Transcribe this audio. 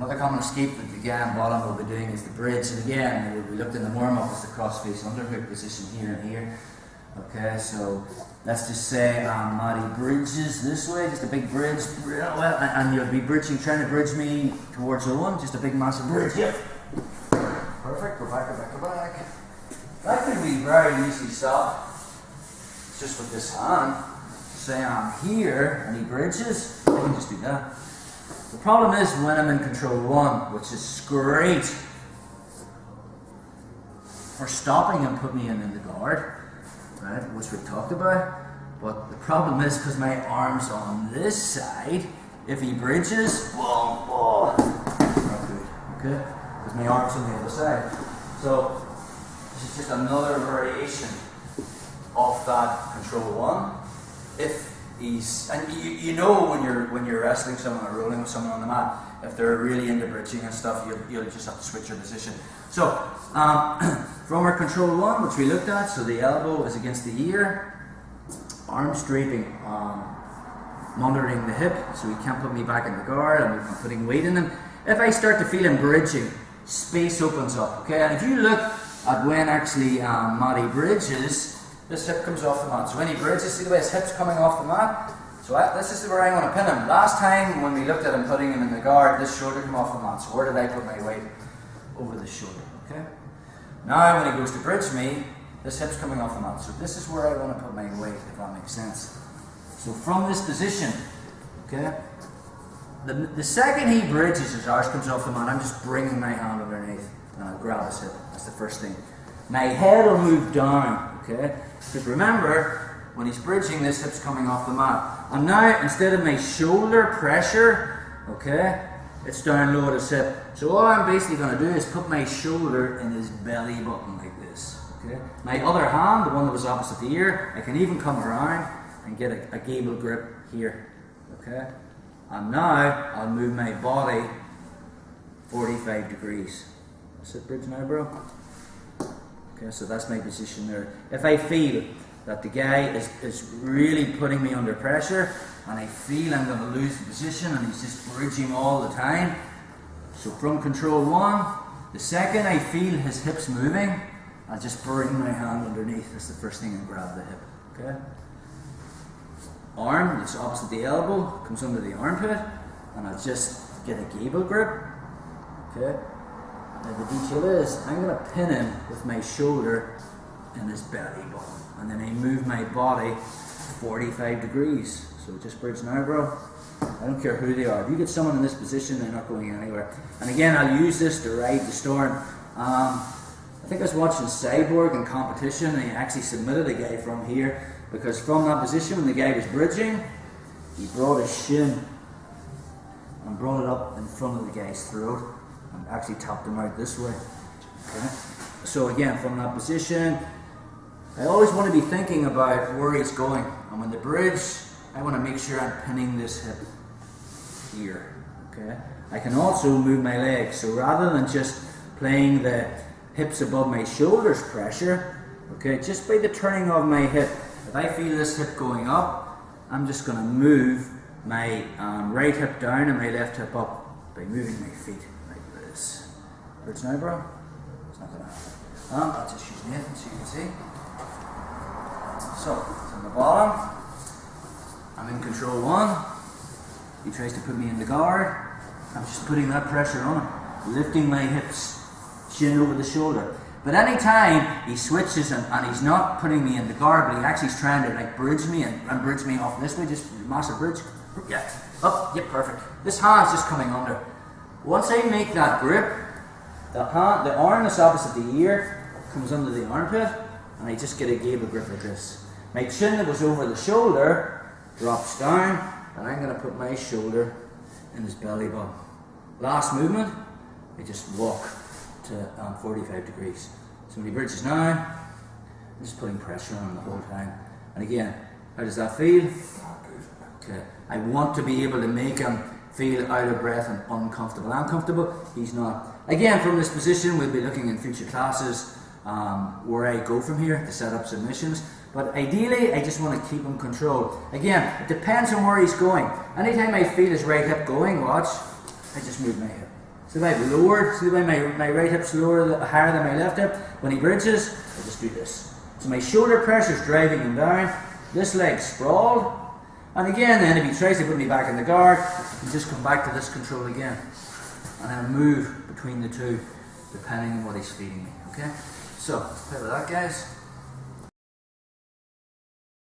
Another common escape that the guy on bottom will be doing is the bridge. And again, we looked in the warm-up as the cross-face underhook position here and here. Okay, so let's just say Matty bridges this way, just a big bridge, and you'll be bridging, trying to bridge me towards Owen, just a big massive bridge. Yep. Perfect, go back, go back, go back. That could be very easily stopped just with this hand. Say I'm here and he bridges, I can just do that. The problem is when I'm in control one, which is great for stopping and putting me in the guard, right, which we've talked about. But the problem is because my arm's on this side, if he bridges, boom, boom, not good, okay? Because my arm's on the other side. So this is just another variation of that control one. If he's, and you know when you're wrestling someone or rolling with someone on the mat, if they're really into bridging and stuff, you'll just have to switch your position. So from our control one, which we looked at, so the elbow is against the ear, arms draping, monitoring the hip, so he can't put me back in the guard, I'm putting weight in him. If I start to feel him bridging, space opens up, okay? And if you look at when actually Matty bridges, this hip comes off the mat. So when he bridges, see the way his hip's coming off the mat? So this is where I'm going to pin him. Last time when we looked at him putting him in the guard, this shoulder came off the mat. So where did I put my weight? Over the shoulder, okay? Now when he goes to bridge me, this hip's coming off the mat. So this is where I want to put my weight, if that makes sense. So from this position, okay? The second he bridges, his arse comes off the mat, I'm just bringing my hand underneath and I'll grab his hip. That's the first thing. My head will move down, okay? Because remember, when he's bridging, this hip's coming off the mat. And now, instead of my shoulder pressure, okay, it's down low at his hip. So all I'm basically going to do is put my shoulder in his belly button like this, okay? My other hand, the one that was opposite the ear, I can even come around and get a gable grip here, okay? And now, I'll move my body 45 degrees. Sit bridge now, bro. Okay, so that's my position there. If I feel that the guy is really putting me under pressure and I feel I'm going to lose the position and he's just bridging all the time, so from control one, the second I feel his hips moving, I'll just bring my hand underneath. That's the first thing, and grab the hip, okay? Arm, that's opposite the elbow, comes under the armpit, and I'll just get a gable grip, okay? Now the detail is, I'm going to pin him with my shoulder in his belly button, and then I move my body 45 degrees. So just bridge now, bro. I don't care who they are. If you get someone in this position, they're not going anywhere. And again, I'll use this to ride the storm. I think I was watching Cyborg in competition, and he actually submitted a guy from here, because from that position, when the guy was bridging, he brought his shin and brought it up in front of the guy's throat, and actually tapped him out this way. Okay? So again, from that position, I always want to be thinking about where he's going. And when the bridge, I want to make sure I'm pinning this hip here. Okay? I can also move my legs. So rather than just playing the hips above my shoulders pressure, okay, just by the turning of my hip, if I feel this hip going up, I'm just going to move my right hip down and my left hip up by moving my feet like this. Bridge now, bro? It's not going to happen. I'll just use Nathan so you can see. So, from the bottom, I'm in control one. He tries to put me in the guard. I'm just putting that pressure on him, lifting my hips, chin over the shoulder. But anytime he switches and he's not putting me in the guard, but he actually is trying to like bridge me and bridge me off this way, just massive bridge. Yeah, up, yeah, perfect. This hand's just coming under. Once I make that grip, the arm that's opposite the ear comes under the armpit, and I just get a gable grip like this. My chin that was over the shoulder drops down, and I'm going to put my shoulder in his belly button. Last movement, I just walk to 45 degrees. So when he bridges now, I'm just putting pressure on him the whole time. And again, how does that feel? Okay. I want to be able to make him feel out of breath and uncomfortable. I'm comfortable, he's not. Again, from this position, we'll be looking in future classes where I go from here to set up submissions. But ideally, I just want to keep him controlled. Again, it depends on where he's going. Anytime I feel his right hip going, watch, I just move my hip. See the way I've lowered, see the way my right hip's lower, higher than my left hip? When he bridges, I just do this. So my shoulder pressure is driving him down, this leg sprawled, and again then if he tries to put me back in the guard, you just come back to this control again. And I move between the two, depending on what he's feeding me, okay? So, let's play with that, guys.